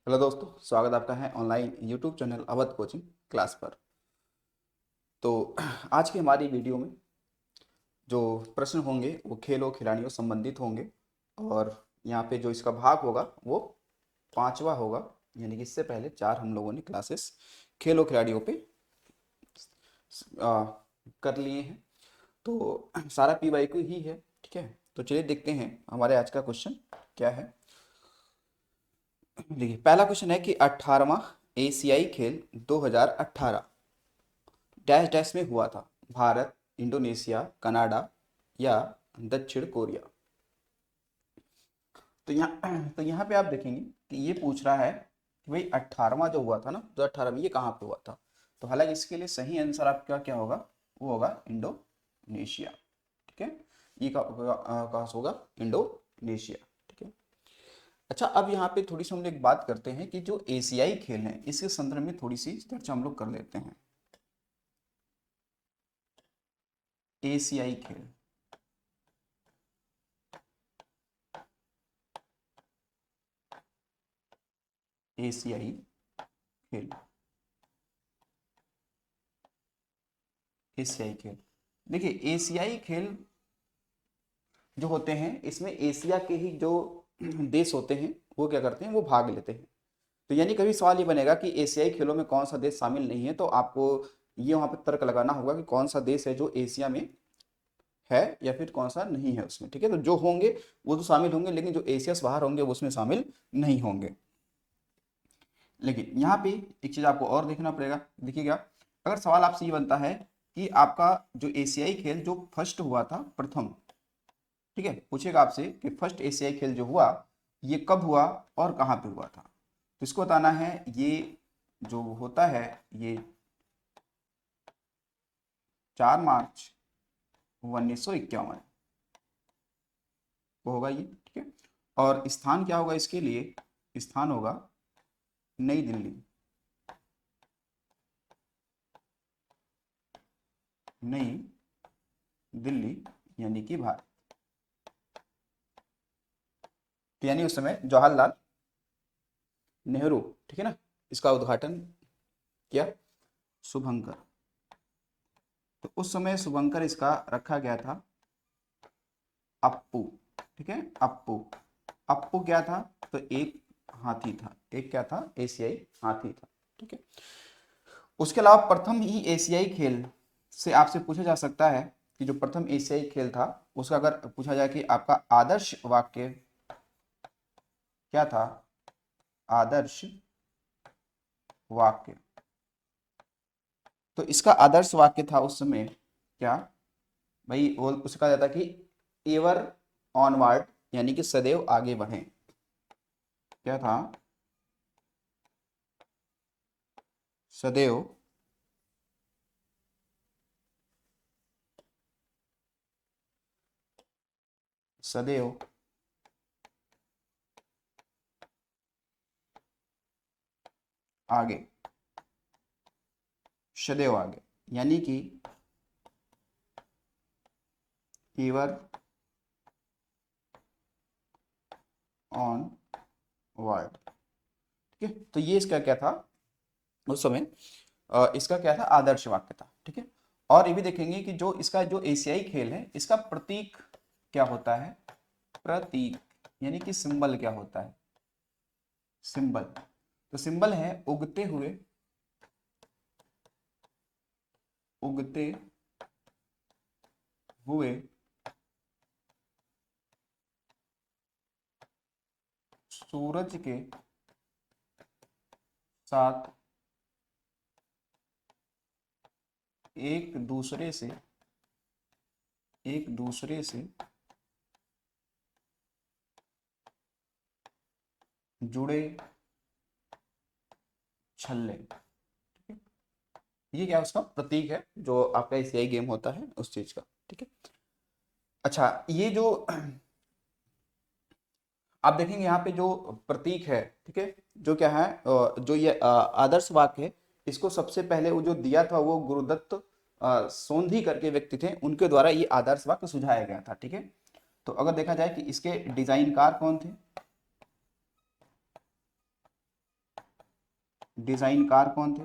Hello दोस्तों, स्वागत आपका है online YouTube channel Awadh coaching class पर। तो आज की हमारी वीडियो में जो प्रश्न होंगे वो खेलों खिलाड़ियों संबंधित होंगे। और यहाँ पे जो इसका भाग होगा वो पांचवा होगा। यानी कि इससे पहले चार हम लोगों ने क्लासेस खेलों खिलाड़ियों पे आ, कर लिए हैं। तो सारा पी वाई क्यू ही है। ठीक है, तो चलिए देखते हैं हमारे आज का क्वेश्चन क्या है। देखिए, पहला क्वेश्चन है कि 18वां एशियाई खेल 2018 डैश डैश में हुआ था। भारत, इंडोनेशिया, कनाडा या दक्षिण कोरिया। तो यहाँ पे आप देखेंगे कि ये पूछ रहा है कि भाई 18वां जो हुआ था ना, 2018 में, ये कहाँ पे हुआ था। तो हालांकि इसके लिए सही आंसर आपका क्या होगा, वो होगा इंडोनेशिया। ठीक है, ये कहाँ से होगा, इंडोनेशिया। ठीक है। अच्छा, अब यहाँ पे थोड़ी सी हम लोग एक बात करते हैं कि जो एशियाई खेल हैं इसके संदर्भ में थोड़ी सी चर्चा हम लोग कर लेते हैं। एशियाई खेल, एशियाई खेल, एशियाई खेल। देखिए, एशियाई खेल जो होते हैं इसमें एशिया के ही जो देश होते हैं वो क्या करते हैं, वो भाग लेते हैं। तो यानी कभी सवाल ये बनेगा कि एशियाई खेलों में कौन सा देश शामिल नहीं है, तो आपको ये वहाँ पे तर्क लगाना होगा कि कौन सा देश है जो एशिया में है या फिर कौन सा नहीं है उसमें। ठीक है, तो जो होंगे वो तो शामिल होंगे, लेकिन जो एशिया से बाहर होंगे वो उसमें शामिल नहीं होंगे। लेकिन यहाँ पे एक चीज आपको और देखना पड़ेगा। देखिएगा, अगर सवाल आपसे ये बनता है कि आपका जो एशियाई खेल जो फर्स्ट हुआ था, प्रथम, ठीक है, पूछेगा आपसे कि फर्स्ट एशियाई खेल जो हुआ ये कब हुआ और कहाँ पे हुआ था। तो इसको बताना है। ये जो होता है ये 4 मार्च 1951 को होगा ये। ठीक है, और स्थान क्या होगा इसके लिए, स्थान होगा नई दिल्ली। नई दिल्ली यानी कि भारत। तो यानी उस समय जवाहरलाल नेहरू, ठीक है ना, इसका उद्घाटन किया, शुभंकर। तो उस समय शुभंकर इसका रखा गया था अप्पू। ठीक है, अप्पू। अप्पू क्या था, तो एक हाथी था, एक क्या था, एशियाई हाथी था। ठीक है, उसके अलावा प्रथम ही एशियाई खेल से आपसे पूछा जा सकता है कि जो प्रथम एशियाई खेल था उसका अगर पूछा जाए कि आपका आदर्श वाक्य क्या था, आदर्श वाक्य। तो इसका आदर्श वाक्य था उस समय क्या, भाई वो उसे कहा जाता कि एवर ऑनवर्ड, यानी कि सदैव आगे बढ़ें। क्या था, सदैव सदैव आगे, सदैव आगे, यानी कि एवर ऑन वर्ड। ठीक है, तो ये इसका क्या था उस समय, इसका क्या था, आदर्श वाक्य था। ठीक है, और ये भी देखेंगे कि जो इसका जो एशियाई खेल है इसका प्रतीक क्या होता है, प्रतीक यानी कि सिंबल क्या होता है, सिंबल। तो सिंबल है उगते हुए, उगते हुए सूरज के साथ एक दूसरे से, एक दूसरे से जुड़े छल्ले। ये क्या है, उसका प्रतीक है जो आपका एशियाई गेम होता है उस चीज का। ठीक है, अच्छा, ये जो आप देखेंगे यहाँ पे जो प्रतीक है, ठीक है, जो क्या है, जो ये आदर्श वाक्य है, इसको सबसे पहले वो जो दिया था वो गुरुदत्त सोंधी करके व्यक्ति थे, उनके द्वारा ये आदर्श वाक्य सुझाया गया था। ठीक है, तो अगर देखा जाए कि इसके डिजाइनकार कौन थे, डिजाइनकार कौन थे?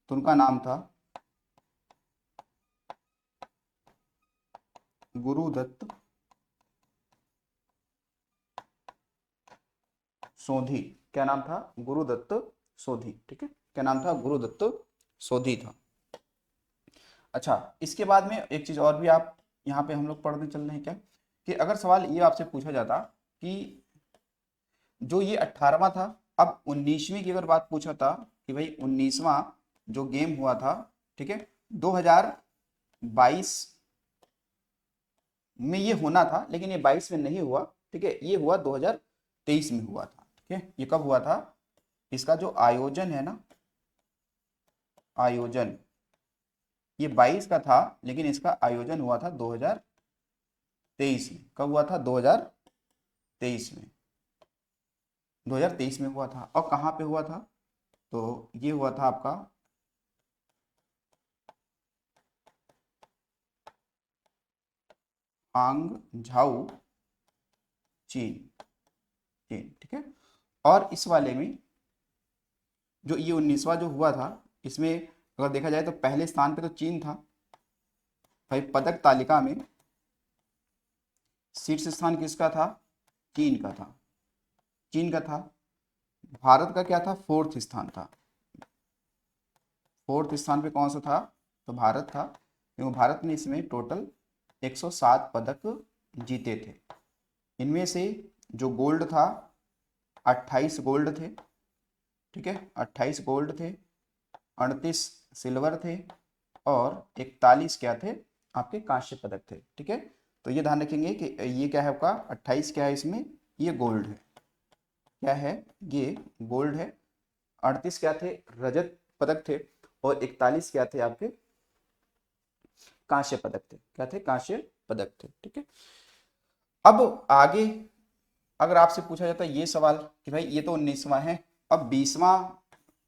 तो उनका नाम था गुरुदत्त सोधी। क्या नाम था? गुरुदत्त सोधी। ठीक है, क्या नाम था? गुरुदत्त सोधी था। अच्छा, इसके बाद में एक चीज और भी आप यहाँ पे हम लोग पढ़ने चल रहे हैं क्या, कि अगर सवाल ये आपसे पूछा जाता कि जो ये 18वां था, अब 19वीं की अगर बात पूछा था कि भाई 19वां जो गेम हुआ था, ठीक है, 2022 में ये होना था, लेकिन ये 22 में नहीं हुआ। ठीक है, ये हुआ 2023 में हुआ था। ठीक है, ये कब हुआ था? इसका जो आयोजन है ना, आयोजन, ये 22 का था, लेकिन इसका आयोजन हुआ था 2023 में। कब हुआ था? 2023 में। 2023 में हुआ था। और कहाँ पे हुआ था? तो ये हुआ था आपका हांगझाऊ, चीन। चीन, ठीक है। और इस वाले में जो ये 19वां जो हुआ था, इसमें अगर देखा जाए तो पहले स्थान पे तो चीन था भाई। पदक तालिका में शीर्ष स्थान किसका था? चीन का था। चीन का था। भारत का क्या था? फोर्थ स्थान था। फोर्थ स्थान पे कौन सा था? तो भारत था, क्योंकि भारत ने इसमें टोटल 107 पदक जीते थे। इनमें से जो गोल्ड था, 28 गोल्ड थे। ठीक है, 28 गोल्ड थे, 38 सिल्वर थे, और 41 क्या थे? आपके कांस्य पदक थे। ठीक है, तो ये ध्यान रखेंगे कि ये क्या है आपका 28 क्या है इसमें? ये गोल्ड है। क्या है? ये गोल्ड है। 38 क्या थे? रजत पदक थे। और 41 क्या थे? आपके कांस्य पदक थे। क्या थे? कांस्य पदक थे। ठीक है, अब आगे अगर आपसे पूछा जाता है ये सवाल कि भाई ये तो 19वां है, अब 20वां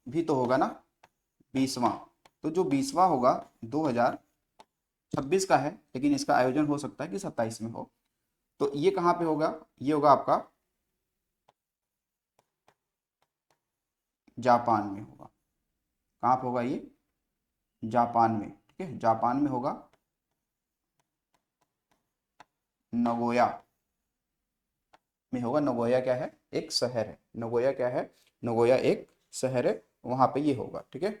भी तो होगा ना। 20वां, तो जो 20वां होगा 2026 का है, लेकिन इसका आयोजन हो सकता है कि 27 में हो। तो ये कहाँ पे होगा? ये होगा आपका जापान में होगा। कहाँ पे होगा ये? जापान में। ठीक है, जापान में होगा, नगोया में होगा। नगोया क्या है? एक शहर है। नगोया क्या है? नगोया एक शहर है, वहां पे ये होगा। ठीक है,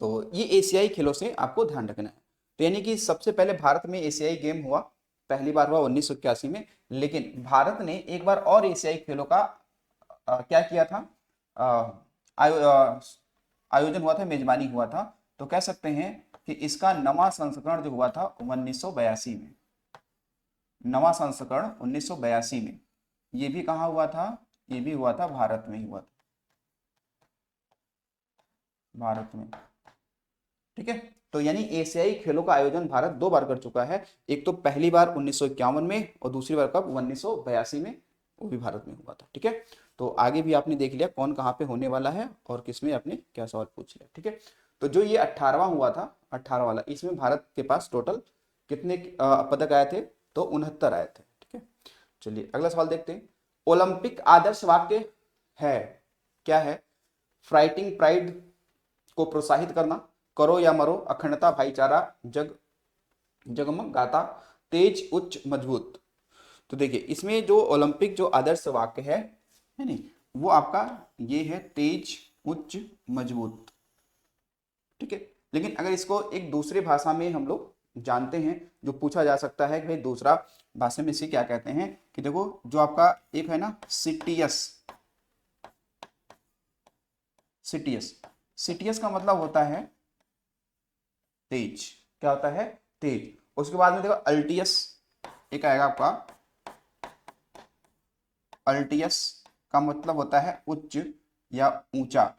तो ये एशियाई खेलों से आपको ध्यान रखना है। तो यानी कि सबसे पहले भारत में एशियाई गेम हुआ, पहली बार हुआ 1981 में। लेकिन भारत ने एक बार और एशियाई खेलों का क्या किया था? अ, आयो, अ, आयोजन हुआ था, मेजबानी हुआ था। तो कह सकते हैं कि इसका नवा संस्करण जो हुआ था 1982 में। नवा संस्करण 1982 में। ये भी कहाँ हुआ था? ये भी हुआ था भारत में ही हुआ था। भारत में। ठीक है, तो यानी एशियाई खेलों का आयोजन भारत 2 बार कर चुका है। एक तो पहली बार 1951 में, और दूसरी बार कब? 1982 में, वो भी भारत में हुआ था। ठीक है, तो आगे भी आपने देख लिया कौन कहाँ पे होने वाला है और किसमें आपने क्या सवाल पूछ लिया। ठीक है, तो जो ये 18वां हुआ था, 18 वाला, इसमें भारत के पास टोटल कितने पदक आए थे? तो 69 आए थे। ठीक है, चलिए अगला सवाल देखते हैं। ओलंपिक आदर्श वाक्य है, क्या है? फाइटिंग प्राइड को प्रोत्साहित करना, करो या मरो, अखंडता, भाईचारा, जगमग गाथा, तेज, उच्च, मजबूत। तो देखिए इसमें जो ओलंपिक जो आदर्श वाक्य है नहीं, वो आपका ये है तेज, उच्च, मजबूत। ठीक है, लेकिन अगर इसको एक दूसरे भाषा में हम लोग जानते हैं, जो पूछा जा सकता है कि भाई दूसरा भाषा में इसे क्या कहते हैं, कि देखो जो आपका एक है ना सिटियस। सिटियस, सिटियस का मतलब होता है तेज। क्या होता है? तेज। उसके बाद में देखो अल्टियस एक आएगा आपका। अल्टियस का मतलब होता है उच्च या ऊंचा,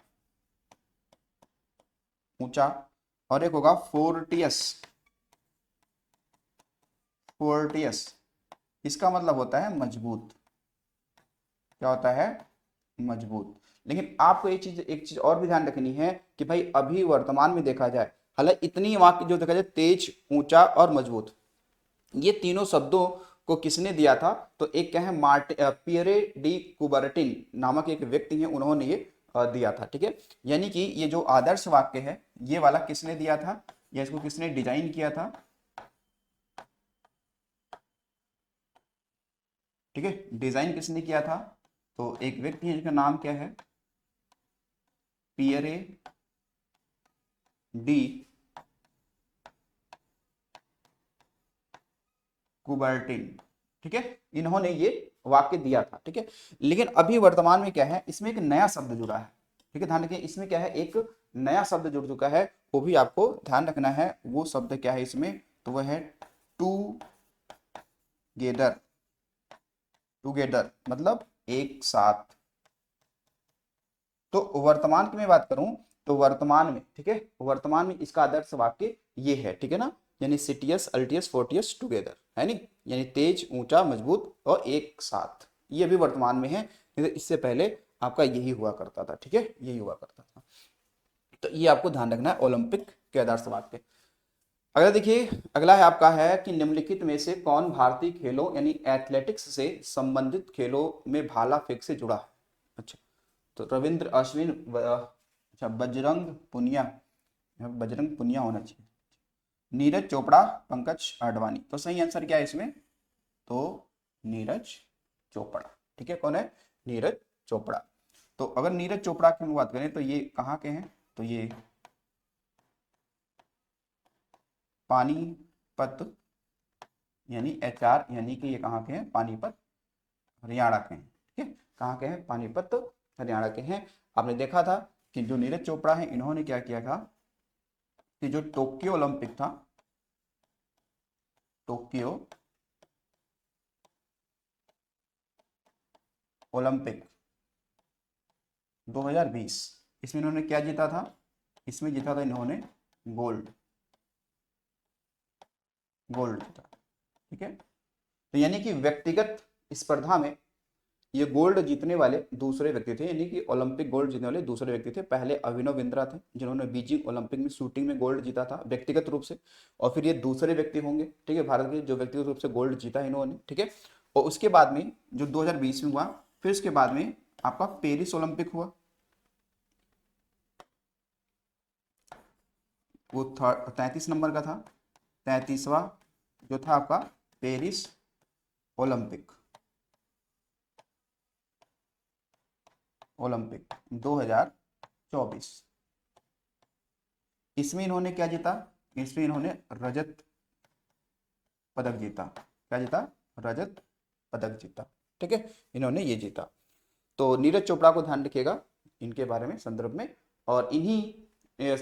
ऊंचा। और एक होगा फोर्टियस। फोर्टियस, इसका मतलब होता है मजबूत। क्या होता है? मजबूत। लेकिन आपको एक चीज और भी ध्यान रखनी है कि भाई अभी वर्तमान में देखा जाए, हालांकि इतनी वाक्य जो देखा जाए तेज, ऊंचा और मजबूत, ये तीनों शब्दों को किसने दिया था? तो एक क्या है, पियरे डी कुबर्टिन नामक एक व्यक्ति है, उन्होंने ये दिया था। ठीक है, यानी कि ये जो आदर्श वाक्य है ये वाला किसने दिया था, या इसको किसने डिजाइन किया था? ठीक है, डिजाइन किसने किया था? तो एक व्यक्ति है जिसका नाम क्या है, पियरे डी कुबर्टिन। ठीक है, इन्होंने ये वाक्य दिया था। ठीक है, लेकिन अभी वर्तमान में क्या है, इसमें एक नया शब्द जुड़ा है। ठीक है, ध्यान रखिए, इसमें क्या है, एक नया शब्द जुड़ चुका है, वो भी आपको ध्यान रखना है। वो शब्द क्या है इसमें? तो वह है टू गेदर। टुगेदर मतलब एक साथ। तो वर्तमान की मैं बात करूं तो वर्तमान में, ठीक है, वर्तमान में इसका आदर्श वाक्य ये है। ठीक है ना, यानी सिटियस अल्टियस फोर्टियस टुगेदर, है नहीं, यानी तेज, ऊंचा, मजबूत और एक साथ। ये भी वर्तमान में है, नहीं तो इससे पहले आपका यही हुआ करता था। ठीक है, यही हुआ करता था। तो ये आपको ध्यान रखना है ओलंपिक के आदर्श वाक्य। अगला देखिए, अगला है आपका है कि निम्नलिखित में से कौन भारतीय खेलों यानी एथलेटिक्स से संबंधित खेलों में भाला फेंक से जुड़ा है? अच्छा, तो रविंद्र अश्विन अच्छा, बजरंग पुनिया, बजरंग पुनिया होना चाहिए, नीरज चोपड़ा, पंकज आडवाणी। तो सही आंसर क्या है इसमें? तो नीरज चोपड़ा। ठीक है, कौन है? नीरज चोपड़ा। तो अगर नीरज चोपड़ा की हम बात करें तो ये कहाँ के हैं? तो ये पानीपत, यानी HR, यानी कि ये कहाँ के हैं? पानीपत हरियाणा के हैं। ठीक है, कहाँ के हैं? पानीपत हरियाणा के हैं। आपने देखा था कि जो नीरज चोपड़ा है इन्होंने क्या किया था कि जो टोक्यो ओलंपिक था, टोक्यो ओलंपिक 2020, इसमें इन्होंने क्या जीता था? इसमें जीता था इन्होंने गोल्ड, गोल्ड जीता। ठीक है, तो यानी कि व्यक्तिगत स्पर्धा में ये गोल्ड जीतने वाले दूसरे व्यक्ति थे, यानी कि ओलंपिक गोल्ड जीतने वाले दूसरे व्यक्ति थे। पहले अभिनव बिंद्रा थे जिन्होंने बीजिंग ओलंपिक में शूटिंग में गोल्ड जीता था व्यक्तिगत रूप से, और फिर ये दूसरे व्यक्ति होंगे, ठीक है, भारत के जो व्यक्तिगत रूप से गोल्ड जीता है इन्होंने। ठीक है, और उसके बाद में जो 2020 में हुआ, फिर उसके बाद में आपका पेरिस ओलंपिक हुआ, वो 33 नंबर का था, 33वां जो था आपका पेरिस ओलंपिक, ओलंपिक 2024। इसमें इन्होंने क्या जीता? इसमें इन्होंने रजत पदक जीता। क्या जीता? रजत पदक जीता। ठीक है, इन्होंने ये जीता। तो नीरज चोपड़ा को ध्यान रखिएगा इनके बारे में संदर्भ में। और इन्हीं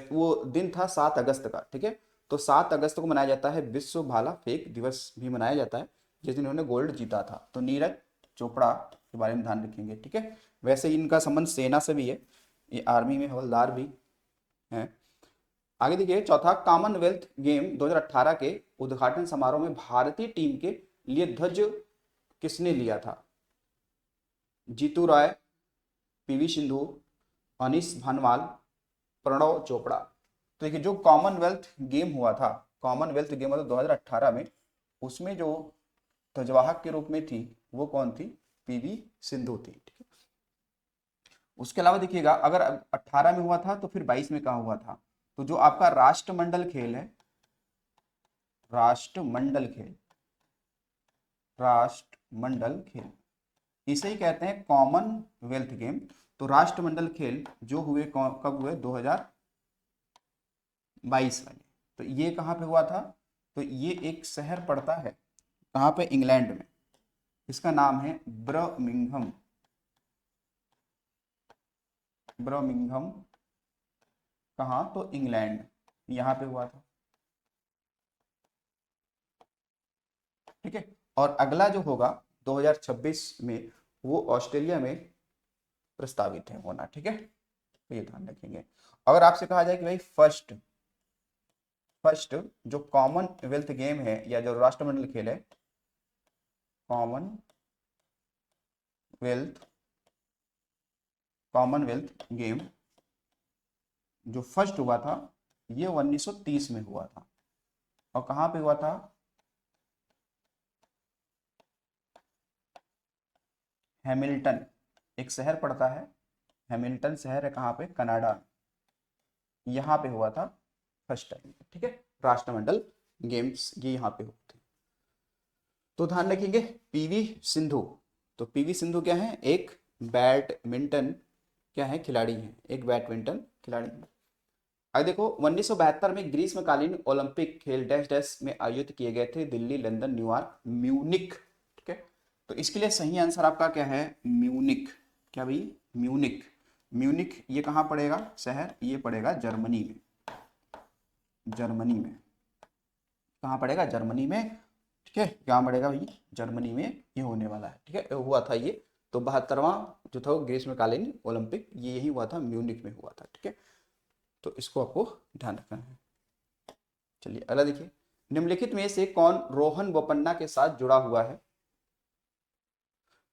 वो दिन था 7 अगस्त का। ठीक है, तो 7 अगस्त को मनाया जाता है विश्व भाला फेंक दिवस भी मनाया जाता है, जिस दिन इन्होंने गोल्ड जीता था। तो नीरज चोपड़ा के बारे में ध्यान रखेंगे। ठीक है, वैसे इनका संबंध सेना से भी है, ये आर्मी में हवलदार भी हैं। आगे देखिए, चौथा, कॉमनवेल्थ गेम 2018 के उद्घाटन समारोह में भारतीय टीम के लिए ध्वज किसने लिया था? जीतू राय, PV सिंधु, अनिश भानवाल, प्रणव चोपड़ा। तो देखिए, जो कॉमनवेल्थ गेम हुआ था, कॉमनवेल्थ गेम हुआ था 2018 में, उसमें जो ध्वजवाहक के रूप में थी वो कौन थी? PV सिंधु थी। ठीक है, उसके अलावा देखिएगा, अगर 18 में हुआ था तो फिर 22 में कहाँ हुआ था? तो जो आपका राष्ट्रमंडल खेल है, राष्ट्रमंडल खेल, राष्ट्रमंडल खेल, इसे ही कहते हैं कॉमनवेल्थ गेम। तो राष्ट्रमंडल खेल जो हुए कब हुए? 2022 वाले। तो ये कहाँ पे हुआ था? तो ये एक शहर पड़ता है कहाँ पे? इंग्लैंड में। इसका नाम है ब्रमिंघम, ब्रमिंघम। कहाँ? तो इंग्लैंड, यहाँ पे हुआ था। ठीक है, और अगला जो होगा 2026 में, वो ऑस्ट्रेलिया में प्रस्तावित है होना। ठीक है, तो ये ध्यान रखेंगे। अगर आपसे कहा जाए कि भाई फर्स्ट फर्स्ट जो कॉमनवेल्थ गेम है या जो राष्ट्रमंडल खेल है, कॉमनवेल्थ कॉमनवेल्थ गेम जो फर्स्ट हुआ था ये 1930 में हुआ था। और कहाँ पे हुआ था? हैमिल्टन एक शहर पड़ता है, हैमिल्टन शहर है कहाँ पे, कनाडा, यहाँ पे हुआ था फर्स्ट टाइम। ठीक है, राष्ट्रमंडल गेम्स ये यहाँ पे हुए थे। तो ध्यान रखेंगे पीवी सिंधु, तो पीवी सिंधु क्या है, एक बैडमिंटन क्या है, खिलाड़ी है, एक बैडमिंटन खिलाड़ी है। आगे देखो 1972 में ग्रीष्मकालीन ओलंपिक खेल डैश डैश में आयोजित किए गए थे, दिल्ली, लंदन, न्यूयॉर्क, म्यूनिक। ठीक है, तो इसके लिए सही आंसर आपका क्या है, म्यूनिक। क्या भाई, म्यूनिक। म्यूनिक ये कहाँ पड़ेगा शहर, ये पड़ेगा जर्मनी में, जर्मनी में, कहाँ पड़ेगा, जर्मनी में। ठीक है, कहाँ पड़ेगा भाई, जर्मनी में ये होने वाला है। ठीक है, हुआ था ये, तो 72वां जो था ग्रीष्मकालीन ओलंपिक ये यही हुआ था, म्यूनिक में हुआ था। ठीक है, तो इसको आपको ध्यान रखना है। चलिए अगला देखिए, निम्नलिखित में से कौन रोहन बोपन्ना के साथ जुड़ा हुआ है।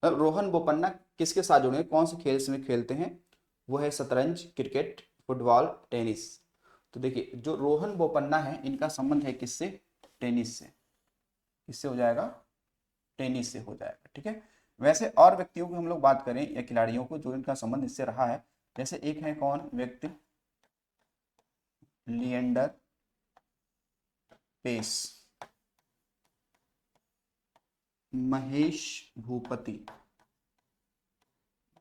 रोहन बोपन्ना किसके साथ जुड़े हैं, कौन से खेल में खेलते हैं, वो है शतरंज, क्रिकेट, फुटबॉल, टेनिस। तो देखिए जो रोहन बोपन्ना है इनका संबंध है किससे, टेनिस से। किससे हो जाएगा, टेनिस से हो जाएगा। ठीक है, वैसे और व्यक्तियों की हम लोग बात करें या खिलाड़ियों को जो इनका संबंध इससे रहा है, जैसे एक है कौन व्यक्ति, लिएंडर पेस, महेश भूपति,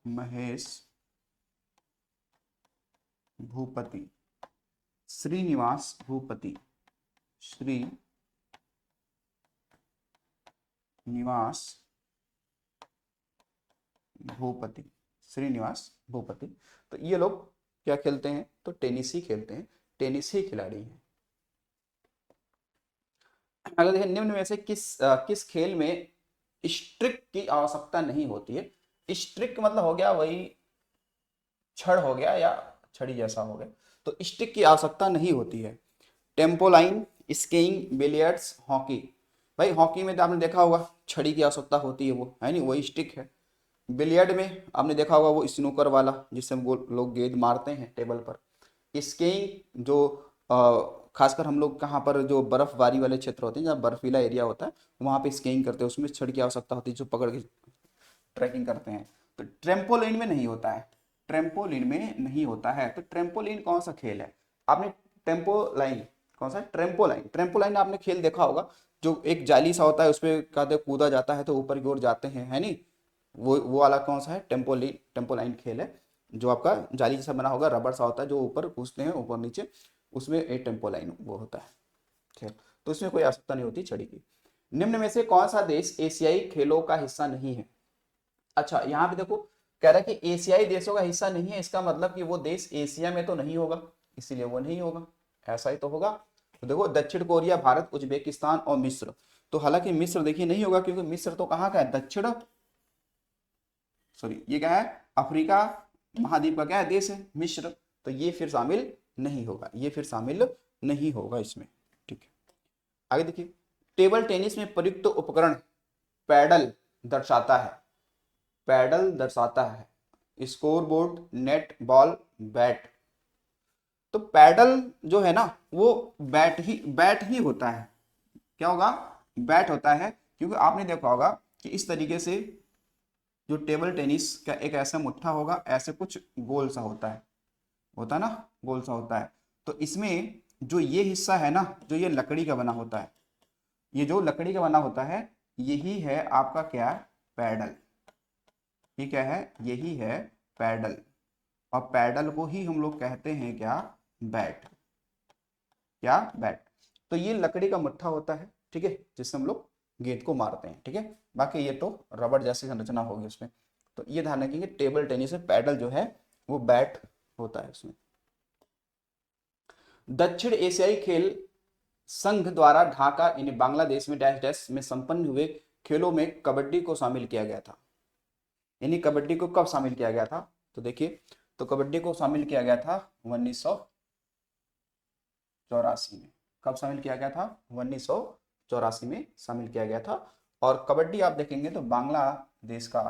महेश भूपति, श्रीनिवास भूपति, श्रीनिवास भूपति, श्रीनिवास भूपति। तो ये लोग क्या खेलते हैं, तो टेनिस ही खेलते हैं, टेनिस ही खिलाड़ी हैं। अगर देखें निम्न में से किस खेल में स्ट्रिक की आवश्यकता नहीं होती है। स्ट्रिक मतलब हो गया वही छड़ हो गया या छड़ी जैसा हो गया, तो स्टिक की आवश्यकता नहीं होती है। टेम्पोलाइन, स्कीइंग, बिलियर्ड्स, हॉकी। भाई हॉकी में तो आपने देखा होगा छड़ी की आवश्यकता होती है, वो है नहीं, वही स्टिक है। बिलियर्ड में आपने देखा होगा वो स्नूकर वाला जिससे हम लोग गेंद मारते हैं टेबल पर। स्कीइंग जो खासकर हम लोग कहाँ पर जो बर्फबारी वाले क्षेत्र होते हैं जहाँ बर्फीला एरिया होता है वहाँ पे स्कीइंग करते हैं, उसमें छड़ की आवश्यकता होती है जो पकड़ के ट्रैकिंग करते हैं। तो ट्रेम्पोलिन में नहीं होता है, ट्रेम्पोलिन में नहीं होता है। तो ट्रेम्पोलिन कौन सा खेल है, आपने टेम्पोलाइन, कौन सा, ट्रेम्पोलाइन, ट्रेम्पोलाइन आपने खेल देखा होगा, जो एक जाली सा होता है उस पर कहते कूदा जाता है तो ऊपर की ओर जाते हैं, है नहीं, वो वाला कौन सा है, टेम्पोलिन, टेम्पोलाइन खेल है, जो आपका जाली जैसा बना होगा, रबड़ सा होता है जो ऊपर कूदते हैं ऊपर नीचे, उसमें एक टेम्पोलाइन वो होता है खेल। तो इसमें कोई आवश्यकता नहीं होती छड़ी की। निम्न में से कौन सा देश एशियाई खेलों का हिस्सा नहीं है। अच्छा यहाँ पे देखो कह रहा है कि एशियाई देशों का हिस्सा नहीं है, इसका मतलब कि वो देश एशिया में तो नहीं होगा, इसीलिए वो नहीं होगा, ऐसा ही तो होगा। तो देखो दक्षिण कोरिया, भारत, उज्बेकिस्तान और मिस्र। तो हालांकि मिस्र देखिए नहीं होगा क्योंकि मिस्र तो कहाँ का है, दक्षिण, सॉरी ये क्या है, अफ्रीका महाद्वीप का क्या है देश है, मिस्र। तो ये फिर शामिल नहीं होगा, ये फिर शामिल नहीं होगा इसमें। ठीक है, आगे देखिए, टेबल टेनिस में प्रयुक्त उपकरण पैडल दर्शाता है, पैडल दर्शाता है, score board, net, ball, bat. तो पैडल जो है ना वो बैट ही होता है, क्या होगा, बैट होता है, क्योंकि आपने देखा होगा कि इस तरीके से जो टेबल टेनिस का एक ऐसा मुट्ठा होगा, ऐसे कुछ गोल सा होता है ना, गोल सा होता है। तो इसमें जो ये हिस्सा है ना, जो ये लकड़ी का बना होता है, ये जो लकड़ी का बना होता है यही है आपका क्या, पैडल। ये क्या है, यही है पैडल, और पैडल को ही हम लोग कहते हैं क्या, बैट, क्या, बैट। तो ये लकड़ी का मुट्ठा होता है, ठीक है, जिससे हम लोग गेंद को मारते हैं। ठीक है, बाकी ये तो रबड़ जैसी संरचना होगी उसमें। तो ये ध्यान रखेंगे टेबल टेनिस में पैडल जो है वो बैट होता है उसमें। दक्षिण एशियाई खेल संघ द्वारा ढाका यानी बांग्लादेश में डैश डैश में संपन्न हुए खेलों में कबड्डी को शामिल किया गया था। यानी कबड्डी को कब शामिल किया गया था, तो देखिए, तो कबड्डी को शामिल किया गया था 1984 में। कब शामिल किया गया था, 1984 में शामिल किया गया था। और कबड्डी आप देखेंगे तो बांग्लादेश का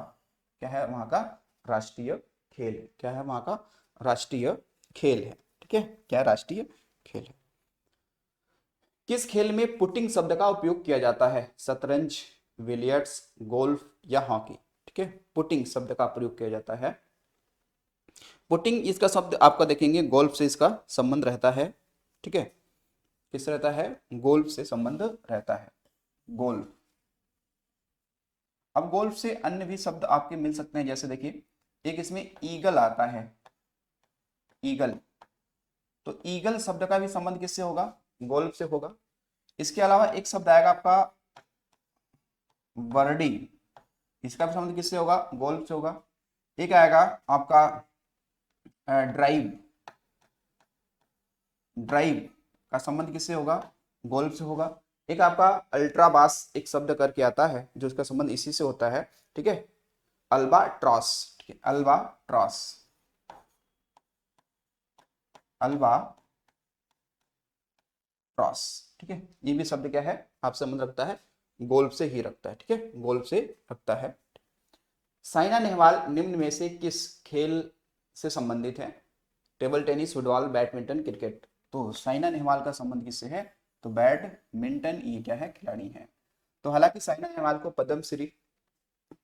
क्या है, वहाँ का राष्ट्रीय खेल है, क्या है वहाँ का राष्ट्रीय खेल है। ठीक है, क्या राष्ट्रीय खेल है। किस खेल में पुटिंग शब्द का उपयोग किया जाता है, शतरंज, बिलियर्ड्स, गोल्फ या हॉकी। ठीक ठीक है, पुटिंग शब्द का प्रयोग किया जाता है। पुटिंग इसका शब्द आपका देखेंगे गोल्फ से इसका संबंध रहता है, ठीक है, किस रहता है, गोल्फ से संबंध रहता है, गोल्फ। अब गोल्फ से अन्य भी शब्द आपके मिल सकते हैं, जैसे देखिए एक इसमें ईगल आता है, ईगल, तो ईगल शब्द का भी संबंध किससे होगा, गोल्फ से होगा। इसके अलावा एक शब्द आएगा आपका बर्डी, इसका भी संबंध किससे होगा, गोल्फ से होगा। एक आएगा आपका ड्राइव, ड्राइव का संबंध किससे होगा, गोल्फ से होगा। एक आपका अल्ट्राबास एक शब्द करके आता है जो इसका संबंध इसी से होता है, ठीक है, अल्बाट्रॉस, ठीक है, अल्बाट्रॉस, अल्बाट्रॉस, ठीक है, ये भी शब्द क्या है, आप संबंध रखता है, गोल्फ से ही रखता है, ठीक है, गोल्फ से रखता है। साइना नेहवाल निम्न में से किस खेल से संबंधित है, table tennis, football, badminton, cricket. तो साइना नेहवाल का संबंध किससे है, तो बैडमिंटन, ये क्या है, खिलाड़ी है। तो हालांकि साइना नेहवाल को पद्म श्री,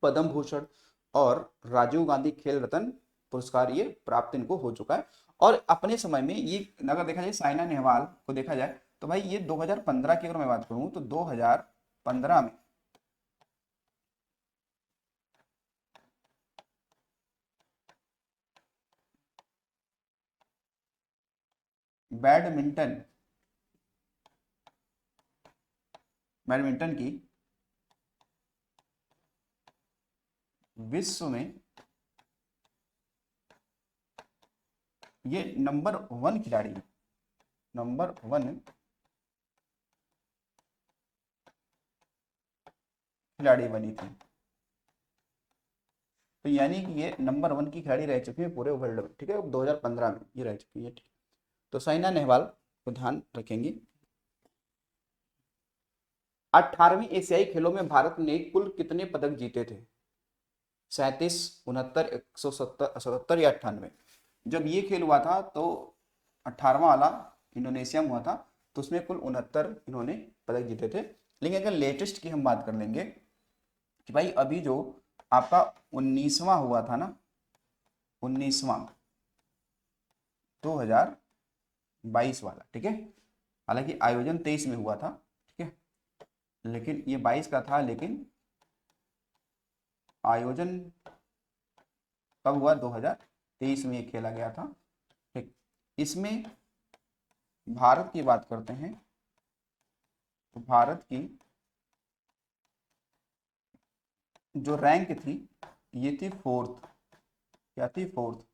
पद्म भूषण और राजीव गांधी खेल रत्न पुरस्कार ये प्राप्त इनको हो चुका है। और अपने समय में ये अगर देखा जाए साइना नेहवाल को देखा जाए तो भाई ये 2015 की अगर मैं बात करूं तो 2015 में बैडमिंटन, बैडमिंटन की विश्व में ये नंबर 1 खिलाड़ी, नंबर 1 खिलाड़ी बनी थी। तो यानी कि ये नंबर 1 की खिलाड़ी रह चुकी है पूरे वर्ल्ड में, ठीक है, 2015 में ये रह चुकी है, ठीक। तो साइना नेहवाल को ध्यान रखेंगे। 18वीं एशियाई खेलों में भारत ने कुल कितने पदक जीते थे, 37, 69, 170, 77 या 98। जब ये खेल हुआ था तो 18वां वाला इंडोनेशिया में हुआ था, तो उसमें कुल 69 इन्होंने पदक जीते थे। लेकिन अगर लेटेस्ट की हम बात कर लेंगे कि भाई अभी जो आपका 19वां हुआ था ना, 19वां 2022 वाला, ठीक है, हालांकि आयोजन 23 में हुआ था, ठीक है, लेकिन ये 22 का था, लेकिन आयोजन कब हुआ, 2023 में ये खेला गया था, ठीक। इसमें भारत की बात करते हैं तो भारत की जो रैंक थी ये थी 4th, क्या थी, 4th।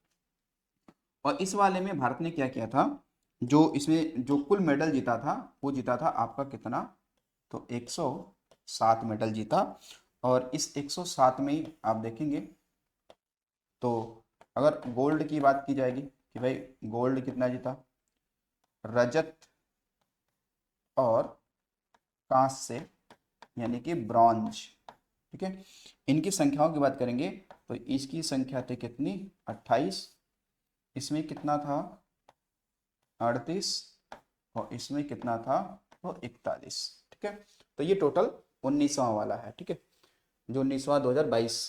और इस वाले में भारत ने क्या किया था, जो इसमें जो कुल मेडल जीता था वो जीता था आपका कितना, तो 107 मेडल जीता। और इस 107 में आप देखेंगे तो अगर गोल्ड की बात की जाएगी कि भाई गोल्ड कितना जीता, रजत और कांस्य यानी कि ब्रॉन्ज, ठीक है, इनकी संख्याओं की बात करेंगे तो इसकी संख्या थी कितनी, 28, इसमें कितना था, 38, और इसमें कितना था, तो 41, ठीक है। तो ये टोटल 19वां वाला है, ठीक है, जो 19वां 2022,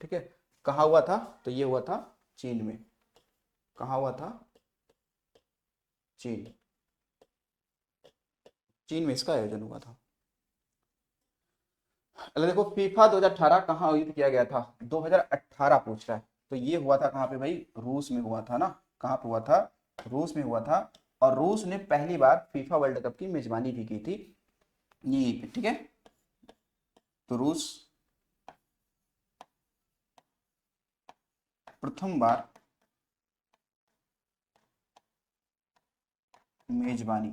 ठीक है, कहाँ हुआ था, तो ये हुआ था चीन में, कहाँ हुआ था, चीन, चीन में इसका आयोजन हुआ था। अगर देखो फीफा 2018 कहाँ आयोजित किया गया था, 2018 पूछ रहा है, तो ये हुआ था कहाँ पे भाई, रूस में हुआ था ना, कहाँ पे हुआ था, रूस में हुआ था। और रूस ने पहली बार फीफा वर्ल्ड कप की मेजबानी भी की थी यहीं पे, ठीक है, तो रूस प्रथम बार मेजबानी,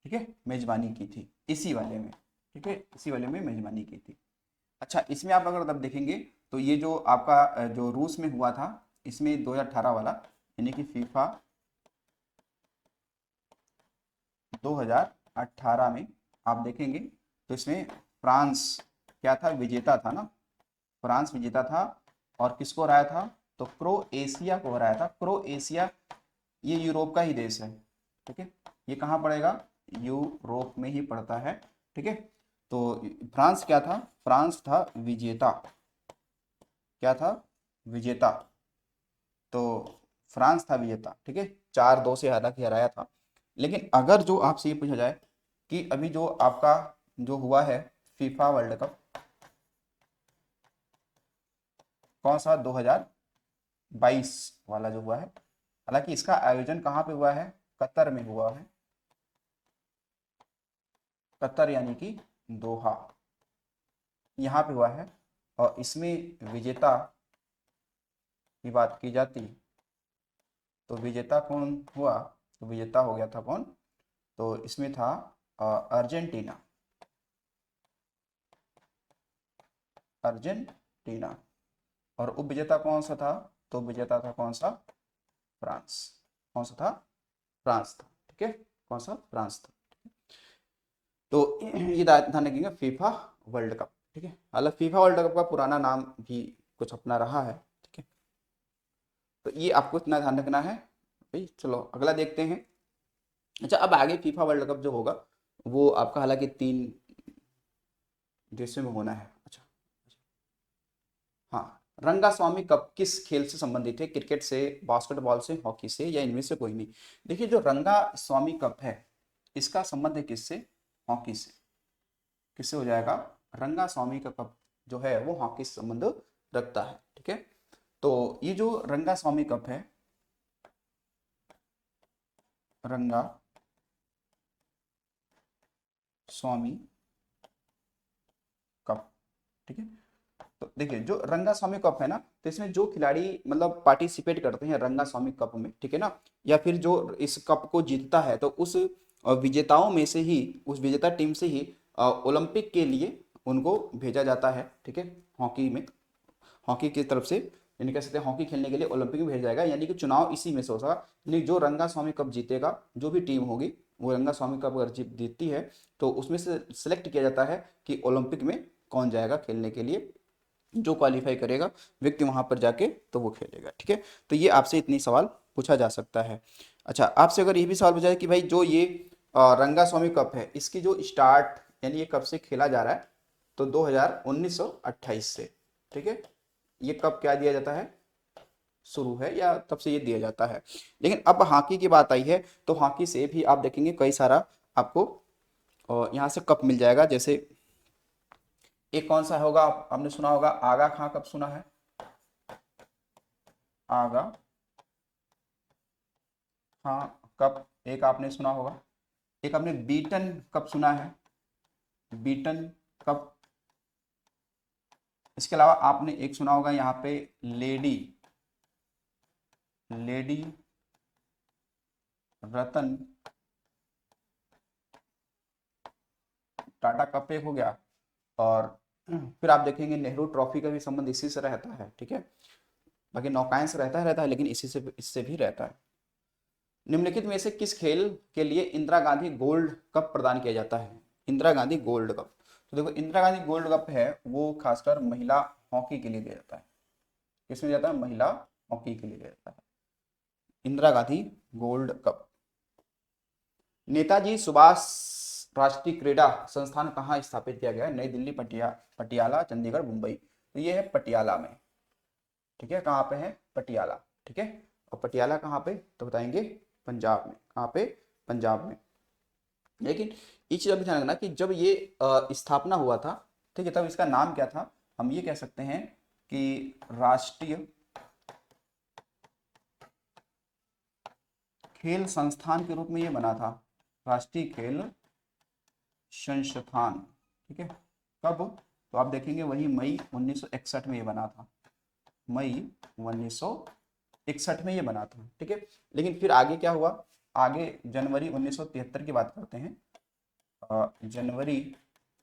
ठीक है, मेजबानी की थी इसी वाले में, ठीक है, इसी वाले में मेजबानी की थी। अच्छा, इसमें आप अगर तब देखेंगे तो ये जो आपका जो रूस में हुआ था इसमें 2018 वाला, यानी कि फीफा 2018 में आप देखेंगे तो इसमें फ्रांस क्या था, विजेता था ना, फ्रांस विजेता था। और किसको हराया था, तो क्रोएशिया को हराया था। क्रोएशिया ये यूरोप का ही देश है, ठीक है, ये कहाँ पड़ेगा, यूरोप में ही पड़ता है, ठीक है। तो फ्रांस क्या था, फ्रांस था विजेता, क्या था, विजेता। तो फ्रांस था विजेता, ठीक है, 4-2 से हालांकि हराया था। लेकिन अगर जो आपसे ये पूछा जाए कि अभी जो आपका जो हुआ है फीफा वर्ल्ड कप, कौन सा, 2022 वाला जो हुआ है, हालांकि इसका आयोजन कहाँ पे हुआ है, कतर में हुआ है। कतर यानी कि दोहा, यहाँ पे हुआ है। और इसमें विजेता की बात की जाती, तो विजेता कौन हुआ, तो विजेता हो गया था कौन, तो इसमें था अर्जेंटीना। अर्जेंटीना। और उपविजेता कौन सा था, तो विजेता था कौन सा, फ्रांस। कौन सा था, फ्रांस था, ठीक है, कौन सा, फ्रांस था। तो ये ध्यान रखिएगा, फीफा वर्ल्ड कप, ठीक है। हालांकि फीफा वर्ल्ड कप का पुराना नाम भी कुछ अपना रहा है, ठीक है। तो ये आपको इतना ध्यान रखना है भाई। चलो अगला देखते हैं। अच्छा, अब आगे फीफा वर्ल्ड कप जो होगा वो आपका हालांकि 3 देशों में होना है। अच्छा, हाँ, रंगास्वामी कप किस खेल से संबंधित है, क्रिकेट से, बास्केटबॉल से, हॉकी से, या इनमें से कोई नहीं। देखिए, जो रंगास्वामी कप है इसका संबंध है किससे, हॉकी से। किससे हो जाएगा, रंगास्वामी का कप जो है वो हॉकी से संबंध रखता है, ठीक है। तो ये जो रंगास्वामी कप है, रंगा स्वामी कप, ठीक है। तो देखिए, जो रंगास्वामी कप है ना, तो इसमें जो खिलाड़ी मतलब पार्टिसिपेट करते हैं रंगास्वामी कप में, ठीक है ना, या फिर जो इस कप को जीतता है, तो उस विजेताओं में से ही, उस विजेता टीम से ही ओलंपिक के लिए उनको भेजा जाता है, ठीक है। हॉकी में, हॉकी की तरफ से, यानी कह सकते हैं हॉकी खेलने के लिए ओलंपिक में भेजा जाएगा, यानी कि चुनाव इसी में से होगा। यानी जो रंगास्वामी कप जीतेगा, जो भी टीम होगी वो रंगास्वामी कप अगर जीतती है, तो उसमें से सिलेक्ट किया जाता है कि ओलंपिक में कौन जाएगा खेलने के लिए। जो क्वालिफाई करेगा व्यक्ति वहां पर जाके तो वो खेलेगा, ठीक है। तो ये आपसे इतनी सवाल पूछा जा सकता है। अच्छा, आपसे अगर ये भी सवाल पूछा जाए कि भाई जो ये रंगास्वामी कप है इसकी जो स्टार्ट, यानी ये कब से खेला जा रहा है, तो 1928 से, ठीक है। ये कब क्या दिया जाता है, शुरू है, या तब से ये दिया जाता है। लेकिन अब हॉकी की बात आई है, तो हॉकी से भी आप देखेंगे कई सारा आपको यहाँ से कप मिल जाएगा। जैसे एक कौन सा होगा, आपने सुना होगा आगा खां कप, सुना है, आगा हाँ कप, एक आपने सुना होगा। एक आपने बीटन कप सुना है, बीटन कप। इसके अलावा आपने एक सुना होगा यहाँ पे lady, lady Ratan Tata cup एक हो गया। और फिर आप देखेंगे नेहरू ट्रॉफी का भी संबंध इसी से रहता है, ठीक है। बाकी नौकायन से रहता है, लेकिन इसी से, इससे भी रहता है। निम्नलिखित में से किस खेल के लिए इंदिरा गांधी गोल्ड कप प्रदान किया जाता है, इंदिरा गांधी गोल्ड कप। तो देखो, इंदिरा गांधी गोल्ड कप है वो खासकर महिला हॉकी के लिए दिया जाता है। किसमें जाता है, महिला हॉकी के लिए दिया जाता है, इंदिरा गांधी गोल्ड कप। नेताजी सुभाष राष्ट्रीय क्रीड़ा संस्थान कहाँ स्थापित किया गया है, नई दिल्ली, पटियाला, चंडीगढ़, मुंबई। तो ये है पटियाला में, ठीक है। कहाँ पे है, पटियाला, ठीक है। और पटियाला कहाँ पे, तो बताएंगे पंजाब में। कहाँ पे, पंजाब में। लेकिन एक चीज अभी ध्यान रखना कि जब ये स्थापना हुआ था, ठीक है, तब इसका नाम क्या था, हम ये कह सकते हैं कि राष्ट्रीय खेल संस्थान के रूप में ये बना था, राष्ट्रीय खेल संस्थान, ठीक है। कब, तो आप देखेंगे वही मई 1961 में ये बना था, मई 1961 में ये बना था, ठीक है। लेकिन फिर आगे क्या हुआ, आगे जनवरी 1973 की बात करते हैं। जनवरी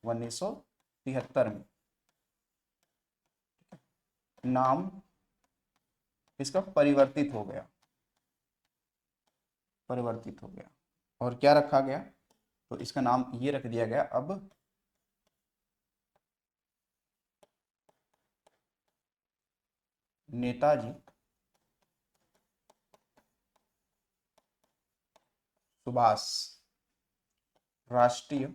1973 में नाम इसका परिवर्तित हो गया, परिवर्तित हो गया। और क्या रखा गया, तो इसका नाम ये रख दिया गया अब नेताजी सुभाष राष्ट्रीय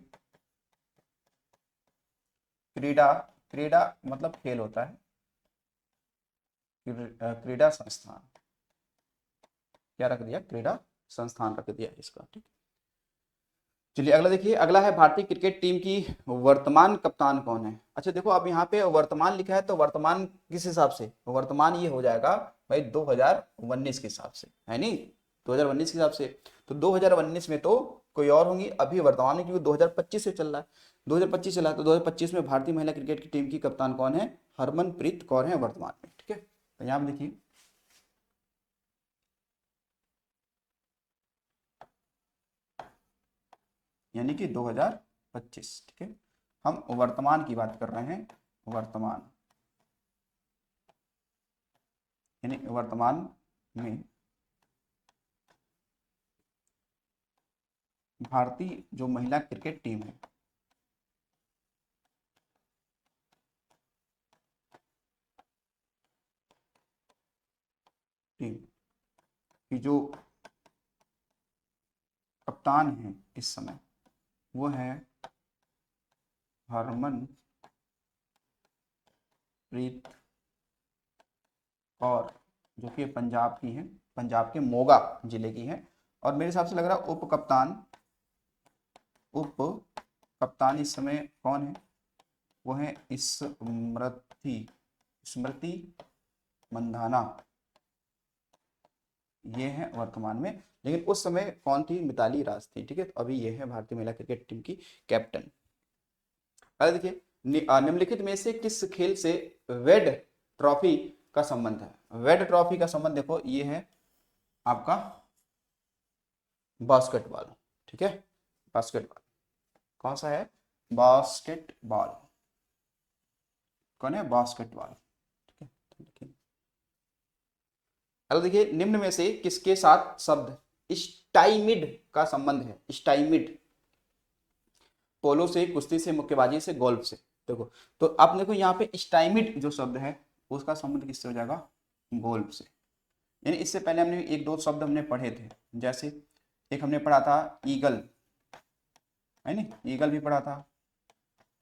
क्रीड़ा, क्रीड़ा मतलब खेल होता है, क्रीडा संस्थान, क्या रख दिया, क्रीडा संस्थान रख दिया इसका। ठीक, चलिए अगला देखिए, अगला है भारतीय क्रिकेट टीम की वर्तमान कप्तान कौन है। अच्छा देखो, अब यहाँ पे वर्तमान लिखा है तो वर्तमान किस हिसाब से, वर्तमान ये हो जाएगा भाई 2019 के हिसाब से, है नहीं, 2019 के हिसाब से। तो 2019 में तो कोई और होंगी, अभी वर्तमान में क्योंकि 2025 से चल रहा है, 2025 चला है, तो 2025 में भारतीय महिला क्रिकेट की टीम की कप्तान कौन है, हरमनप्रीत कौर है वर्तमान में। ठीक है, तो यहाँ पे देखिए, यानी कि 2025। ठीक है, हम वर्तमान की बात कर रहे हैं, वर्तमान, यानी वर्तमान में भारतीय जो महिला क्रिकेट टीम है, टीम की जो कप्तान है इस समय, वो है हरमनप्रीत कौर, जो कि पंजाब की है, पंजाब के मोगा जिले की है। और मेरे हिसाब से लग रहा है उप कप्तान, उप कप्तान इस समय कौन है, वो है स्मृति, स्मृति मंधाना, ये है वर्तमान में। लेकिन उस समय कौन थी, मिताली राज थी। ठीक है, तो अभी ये है भारतीय महिला क्रिकेट टीम की कैप्टन। अरे देखिए, निम्नलिखित में से किस खेल से वेड ट्रॉफी का संबंध है। वेड ट्रॉफी का संबंध देखो, ये है आपका बास्केटबॉल। ठीक है, बास्केटबॉल, कौन सा है, बास्केटबॉल, कौन है, बास्केटबॉल। ठीक है, तो देखिए, अगर देखिए, निम्न में से किसके साथ शब्द स्टाइमिड का संबंध है, स्टाइमिड, पोलो से, कुश्ती से, मुक्केबाजी से, गोल्फ से। देखो, तो आप देखो यहाँ पे स्टाइमिड जो शब्द है उसका संबंध किससे हो जाएगा, गोल्फ से। यानी इससे पहले हमने एक दो शब्द हमने पढ़े थे, जैसे एक हमने पढ़ा था ईगल, है नी, ईगल भी पढ़ा था।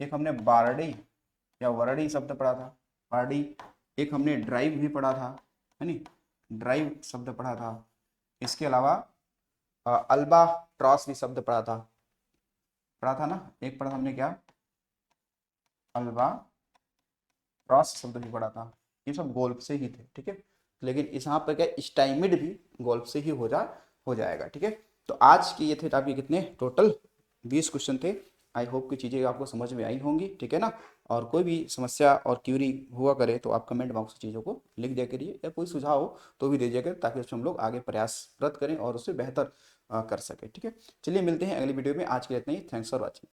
एक हमने बारडी या वरडी शब्द पढ़ा था, बारडी। एक हमने ड्राइव भी पढ़ा था, है नी, ड्राइव शब्द पढ़ा था। इसके अलावा अल्बा ट्रॉस भी शब्द पढ़ा था ना, एक पढ़ा हमने क्या, अल्बा ट्रॉस शब्द भी पढ़ा था। ये सब गोल्फ से ही थे। ठीक है, लेकिन इस यहाँ पर क्या, स्टाइमिड भी गोल्फ से ही हो जाएगा। ठीक है, तो आज की ये थे आपके कितने, टोटल 20 क्वेश्चन थे। आई होप कि चीज़ें आपको समझ में आई होंगी। ठीक है ना, और कोई भी समस्या और क्यूरी हुआ करे तो आप कमेंट बॉक्स में चीज़ों को लिख दिया करिए, या कोई सुझाव हो तो भी दे दिया करें, ताकि उसमें हम लोग आगे प्रयासरत करें और उससे बेहतर कर सकें। ठीक है, चलिए मिलते हैं अगली वीडियो में, आज के लिए इतना ही। Thanks for watching.